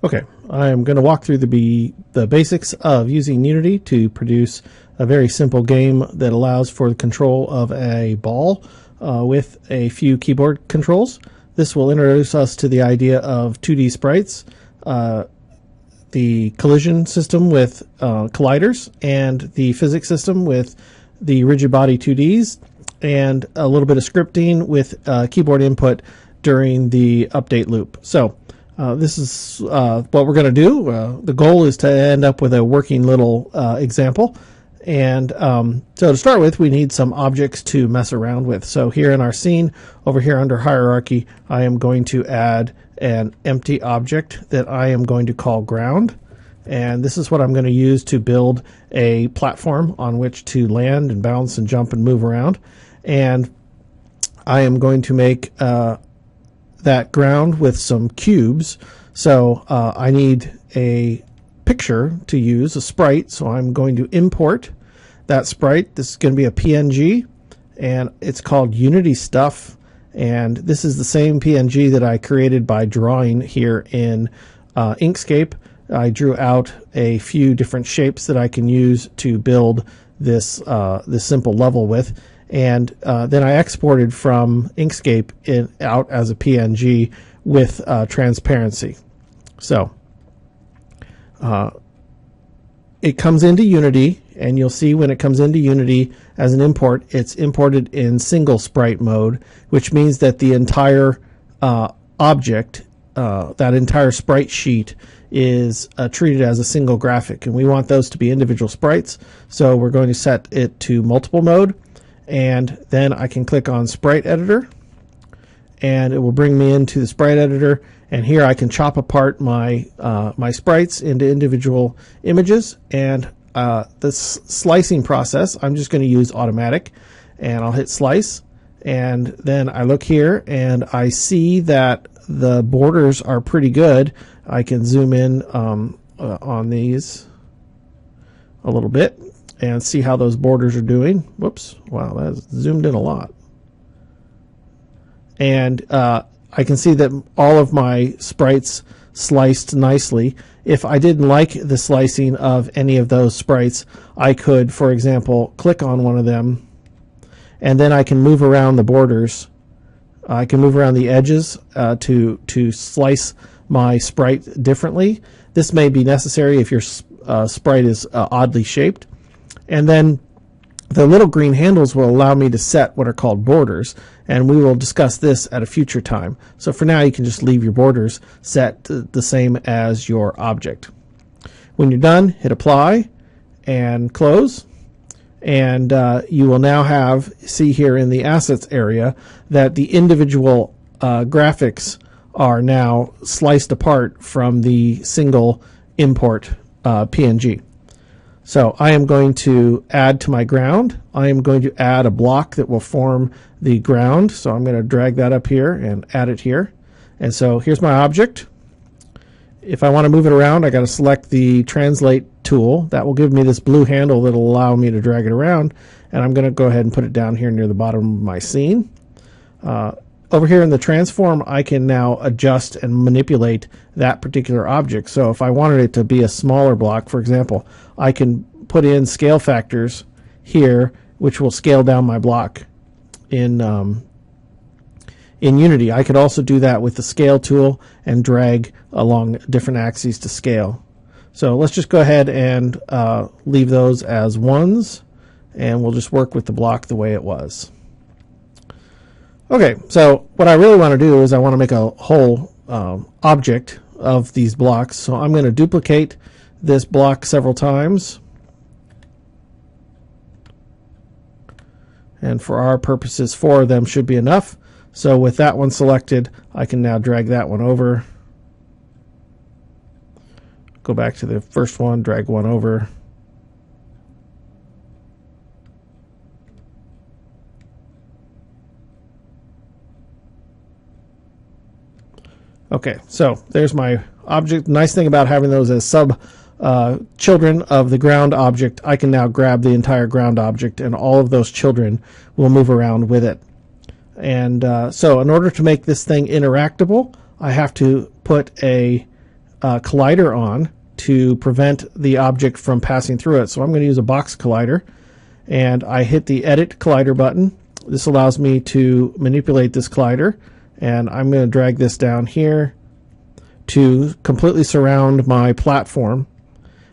Okay, I'm going to walk through the basics of using Unity to produce a very simple game that allows for the control of a ball with a few keyboard controls. This will introduce us to the idea of 2D sprites, the collision system with colliders, and the physics system with the Rigidbody 2Ds, and a little bit of scripting with keyboard input during the update loop. So this is what we're going to do. The goal is to end up with a working little example. And so to start with, we need some objects to mess around with. So here in our scene, over here under hierarchy, I am going to add an empty object that I am going to call ground. And this is what I'm going to use to build a platform on which to land and bounce and jump and move around. And I am going to make that ground with some cubes. So I need a picture to use, a sprite. So I'm going to import that sprite. This is going to be a PNG, and it's called Unity Stuff. And this is the same PNG that I created by drawing here in Inkscape. I drew out a few different shapes that I can use to build this simple level with. And then I exported from Inkscape out as a PNG with transparency. So it comes into Unity, and you'll see when it comes into Unity as an import, it's imported in single sprite mode, which means that the entire object, that entire sprite sheet, is treated as a single graphic. And we want those to be individual sprites, so we're going to set it to multiple mode. And then I can click on Sprite Editor, and it will bring me into the Sprite Editor. And here I can chop apart my my sprites into individual images. And this slicing process, I'm just going to use automatic, and I'll hit slice. And then I look here, and I see that the borders are pretty good. I can zoom in on these a little bit and see how those borders are doing. Whoops, wow, that's zoomed in a lot. And I can see that all of my sprites sliced nicely. If I didn't like the slicing of any of those sprites, I could, for example, click on one of them, and then I can move around the borders. I can move around the edges to slice my sprite differently. This may be necessary if your sprite is oddly shaped. And then the little green handles will allow me to set what are called borders, and we will discuss this at a future time. So for now, you can just leave your borders set the same as your object. When you're done, hit apply and close, and you will now see here in the assets area that the individual graphics are now sliced apart from the single import PNG. So I am going to add to my ground. I am going to add a block that will form the ground. So I'm going to drag that up here and add it here. And so here's my object. If I want to move it around, I got to select the translate tool. That will give me this blue handle that will allow me to drag it around. And I'm going to go ahead and put it down here near the bottom of my scene. Over here in the transform, I can now adjust and manipulate that particular object. So if I wanted it to be a smaller block, for example, I can put in scale factors here, which will scale down my block in Unity. I could also do that with the scale tool and drag along different axes to scale. So let's just go ahead and leave those as ones, and we'll just work with the block the way it was. Okay, so what I really want to do is I want to make a whole object of these blocks. So I'm going to duplicate this block several times. And for our purposes, 4 of them should be enough. So with that one selected, I can now drag that one over. Go back to the first one, drag one over. Okay, so there's my object. Nice thing about having those as sub children of the ground object, I can now grab the entire ground object, and all of those children will move around with it. And so in order to make this thing interactable, I have to put a collider on to prevent the object from passing through it. So I'm going to use a box collider, and I hit the Edit Collider button. This allows me to manipulate this collider, and I'm going to drag this down here to completely surround my platform.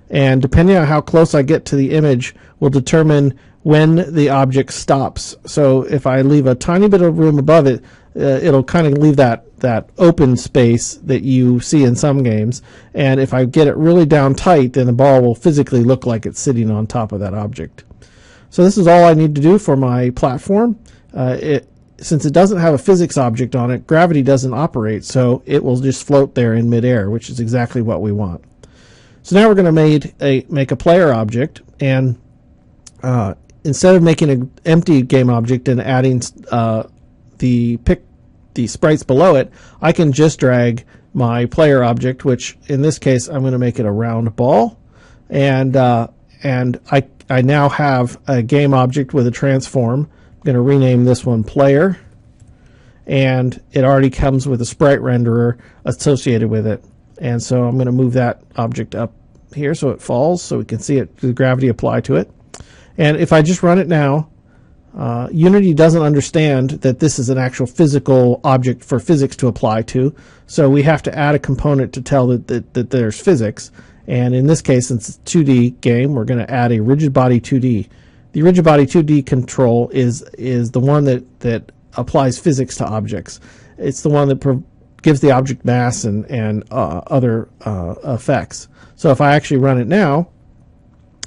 And depending on how close I get to the image will determine when the object stops. So if I leave a tiny bit of room above it, it'll kind of leave that open space that you see in some games. And if I get it really down tight, then the ball will physically look like it's sitting on top of that object. So this is all I need to do for my platform. Since it doesn't have a physics object on it, gravity doesn't operate, so it will just float there in midair, which is exactly what we want. So now we're going to make a player object, and instead of making an empty game object and adding the sprites below it, I can just drag my player object, which in this case I'm going to make it a round ball, and I now have a game object with a transform. I'm going to rename this one player, and it already comes with a sprite renderer associated with it. And so I'm going to move that object up here so it falls, so we can see it, the gravity apply to it. And if I just run it now, Unity doesn't understand that this is an actual physical object for physics to apply to, so we have to add a component to tell that there's physics. And in this case, since it's a 2D game, we're going to add a Rigidbody 2D. The Rigidbody 2D control is the one that applies physics to objects. It's the one that gives the object mass and other effects. So if I actually run it now,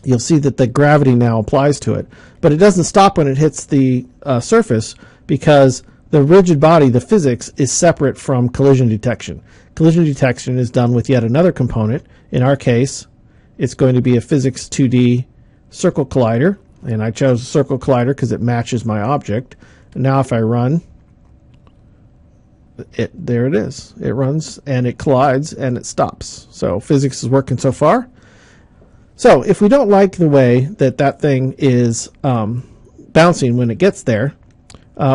you'll see that the gravity now applies to it. But it doesn't stop when it hits the surface, because the rigid body, the physics, is separate from collision detection. Collision detection is done with yet another component. In our case, it's going to be a physics 2D circle collider, and I chose circle collider because it matches my object. And now if I run, there it is. It runs and it collides and it stops. So physics is working so far. So if we don't like the way that thing is bouncing when it gets there,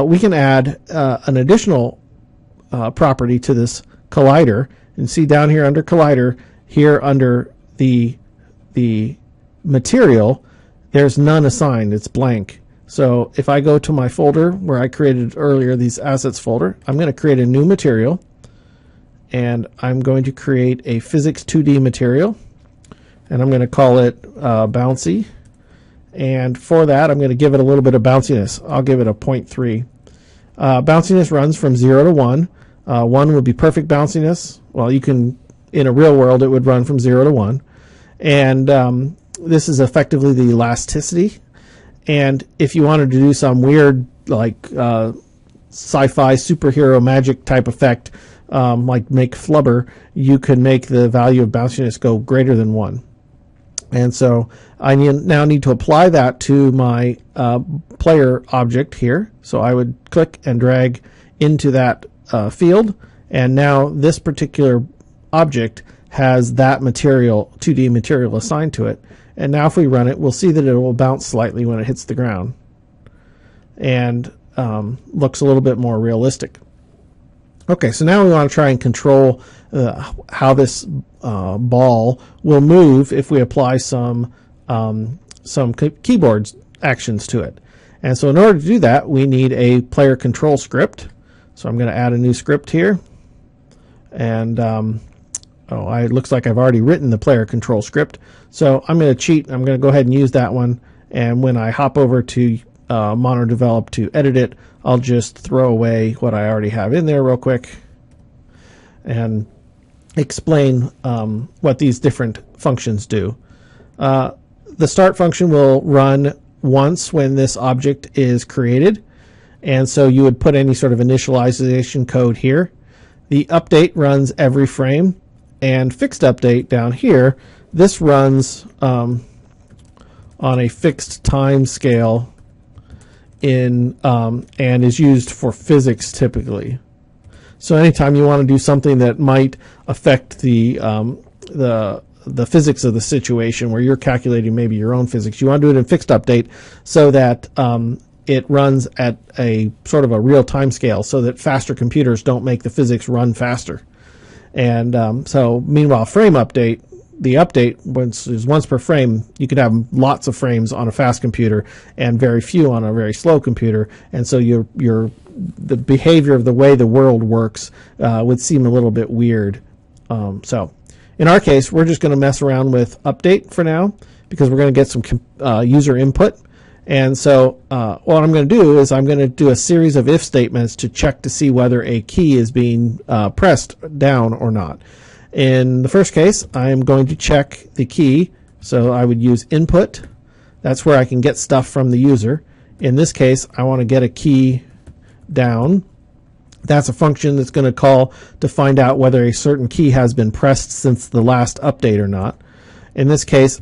we can add an additional property to this collider. And see down here under collider, here under the material, there's none assigned. It's blank. So if I go to my folder where I created earlier, these assets folder, I'm going to create a new material, and I'm going to create a physics 2D material, and I'm going to call it bouncy. And for that, I'm going to give it a little bit of bounciness. I'll give it a 0.3. Bounciness runs from 0 to 1. 1 would be perfect bounciness. Well, you can, in a real world, it would run from 0 to 1. And this is effectively the elasticity. And if you wanted to do some weird, like sci-fi superhero magic type effect, like make flubber, you could make the value of bounciness go greater than 1. And so I now need to apply that to my player object here. So I would click and drag into that field, and now this particular object has that material, 2D material, assigned to it. And now if we run it, we'll see that it will bounce slightly when it hits the ground, and looks a little bit more realistic. Okay, so now we want to try and control how this ball will move if we apply some keyboard actions to it. And so in order to do that, we need a player control script. So I'm going to add a new script here. And it looks like I've already written the player control script. So I'm going to cheat. I'm going to go ahead and use that one. And when I hop over to MonoDevelop to edit it, I'll just throw away what I already have in there real quick and explain what these different functions do. The start function will run once when this object is created, and so you would put any sort of initialization code here. The update runs every frame, and fixed update down here, this runs on a fixed time scale and is used for physics typically. So anytime you want to do something that might affect the physics of the situation, where you're calculating maybe your own physics, you want to do it in fixed update so that it runs at a sort of a real time scale, so that faster computers don't make the physics run faster. And so meanwhile, frame update, the update is once per frame. You could have lots of frames on a fast computer and very few on a very slow computer, and so the behavior of the way the world works would seem a little bit weird. So in our case, we're just going to mess around with update for now because we're going to get some user input. And so what I'm going to do is I'm going to do a series of if statements to check to see whether a key is being pressed down or not. In the first case, I'm going to check the key. So I would use input. That's where I can get stuff from the user. In this case, I want to get a key down. That's a function that's going to call to find out whether a certain key has been pressed since the last update or not. In this case,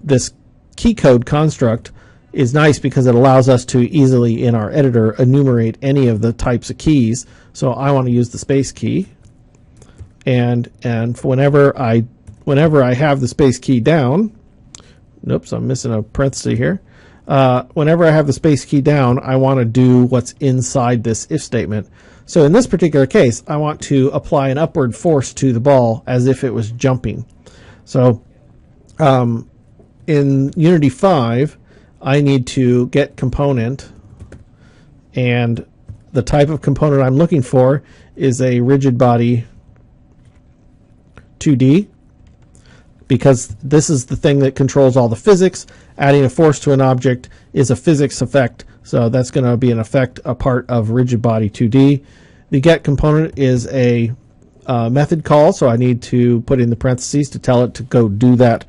this key code construct is nice because it allows us to easily in our editor enumerate any of the types of keys. So I want to use the space key, and whenever I have the space key down, oops, I'm missing a parenthesis here. Whenever I have the space key down, I want to do what's inside this if statement. So in this particular case, I want to apply an upward force to the ball as if it was jumping. So in Unity 5, I need to get component, and the type of component I'm looking for is a Rigidbody 2D, because this is the thing that controls all the physics. Adding a force to an object is a physics effect, so that's going to be an effect, a part of Rigidbody 2D. The get component is a method call, so I need to put in the parentheses to tell it to go do that,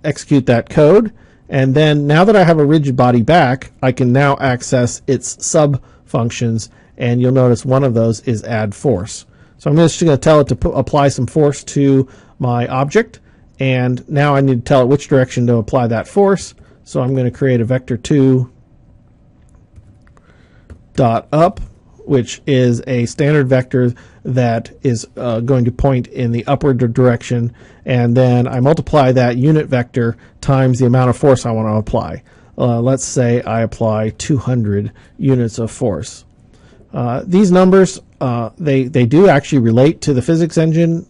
execute that code. And then now that I have a Rigidbody back, I can now access its sub functions, and you'll notice one of those is add force. So I'm just going to tell it to apply some force to my object, and now I need to tell it which direction to apply that force. So I'm going to create a vector2 dot up, which is a standard vector that is going to point in the upward direction, and then I multiply that unit vector times the amount of force I want to apply. Let's say I apply 200 units of force. These numbers, they do actually relate to the physics engine.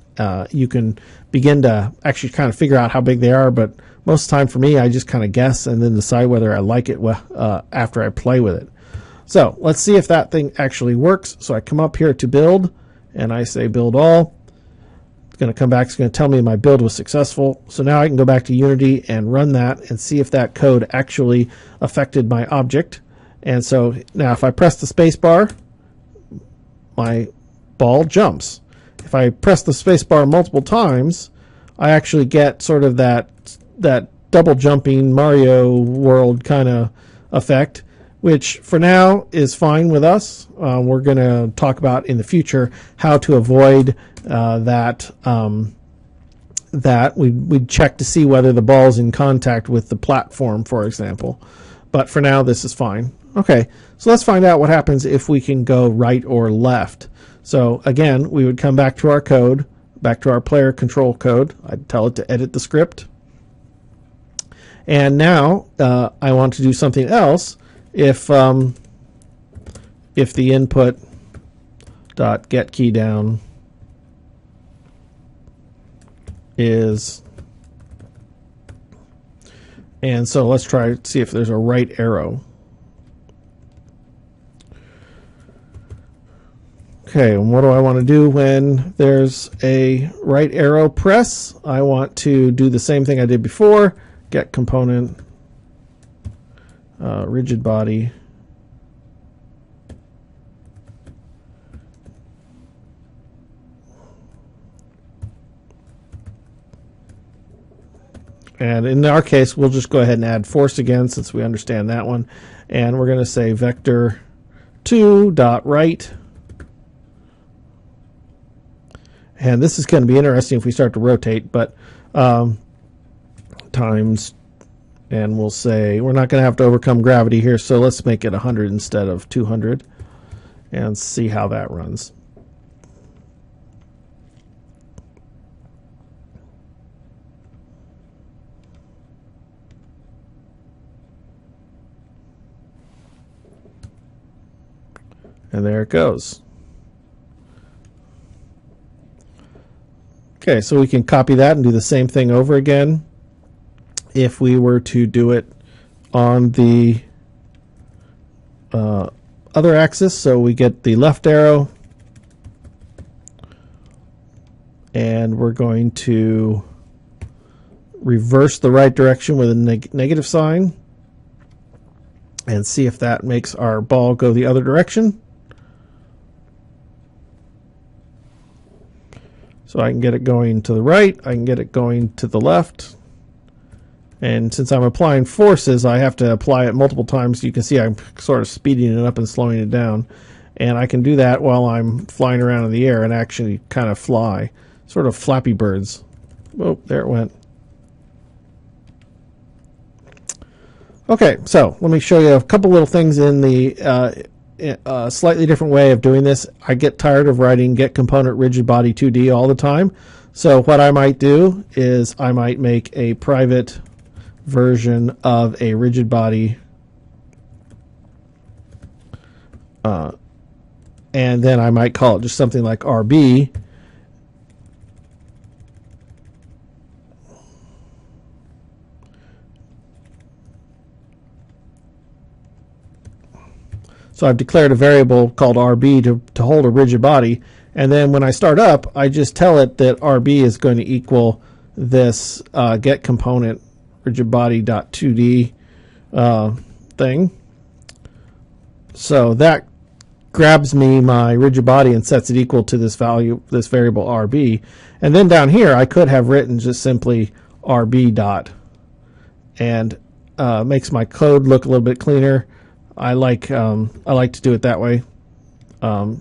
You can begin to actually kind of figure out how big they are, but most of the time for me, I just kind of guess and then decide whether I like it after I play with it. So let's see if that thing actually works. So I come up here to build, and I say build all. It's going to come back. It's going to tell me my build was successful. So now I can go back to Unity and run that and see if that code actually affected my object. And so now if I press the space bar, my ball jumps. If I press the space bar multiple times, I actually get sort of that double jumping Mario world kind of effect, which for now is fine with us. We're going to talk about in the future how to avoid that. We'd check to see whether the ball's in contact with the platform, for example. But for now, this is fine. Okay, so let's find out what happens if we can go right or left. So again, we would come back to our code, back to our player control code. I'd tell it to edit the script. And now I want to do something else. If the input dot get key down is, and so let's try to see if there's a right arrow. Okay, and what do I want to do when there's a right arrow press? I want to do the same thing I did before. Get component, Rigidbody, and in our case we'll just go ahead and add force again since we understand that one, and we're going to say vector2 dot right. And this is going to be interesting if we start to rotate, but times, and we'll say we're not going to have to overcome gravity here, so let's make it 100 instead of 200 and see how that runs. And there it goes. Okay, so we can copy that and do the same thing over again if we were to do it on the other axis. So we get the left arrow, and we're going to reverse the right direction with a negative sign and see if that makes our ball go the other direction. So I can get it going to the right, I can get it going to the left. And since I'm applying forces, I have to apply it multiple times. You can see I'm sort of speeding it up and slowing it down. And I can do that while I'm flying around in the air and actually kind of fly. Sort of Flappy Birds. Oh, there it went. Okay, so let me show you a couple little things in the slightly different way of doing this. I get tired of writing get component Rigidbody 2D all the time. So what I might do is I might make a private version of a Rigidbody and then I might call it just something like RB. So I've declared a variable called RB to hold a rigid body, and then when I start up, I just tell it that RB is going to equal this get component rigidbody.2D thing. So that grabs me my rigid body and sets it equal to this value, this variable RB. And then down here, I could have written just simply RB dot, and makes my code look a little bit cleaner. I like to do it that way,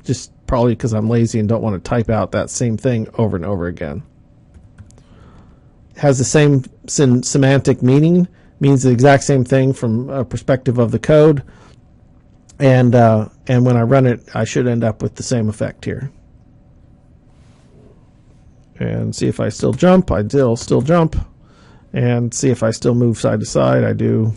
just probably because I'm lazy and don't want to type out that same thing over and over again. It has the same semantic meaning, means the exact same thing from a perspective of the code, and when I run it, I should end up with the same effect here. And see if I still jump. I still jump, and see if I still move side to side. I do.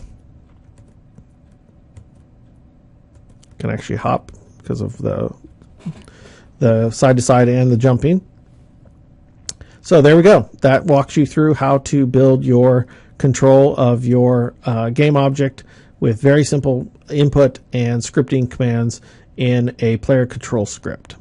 Can actually hop because of the side to side and the jumping. So there we go. That walks you through how to build your control of your game object with very simple input and scripting commands in a player control script.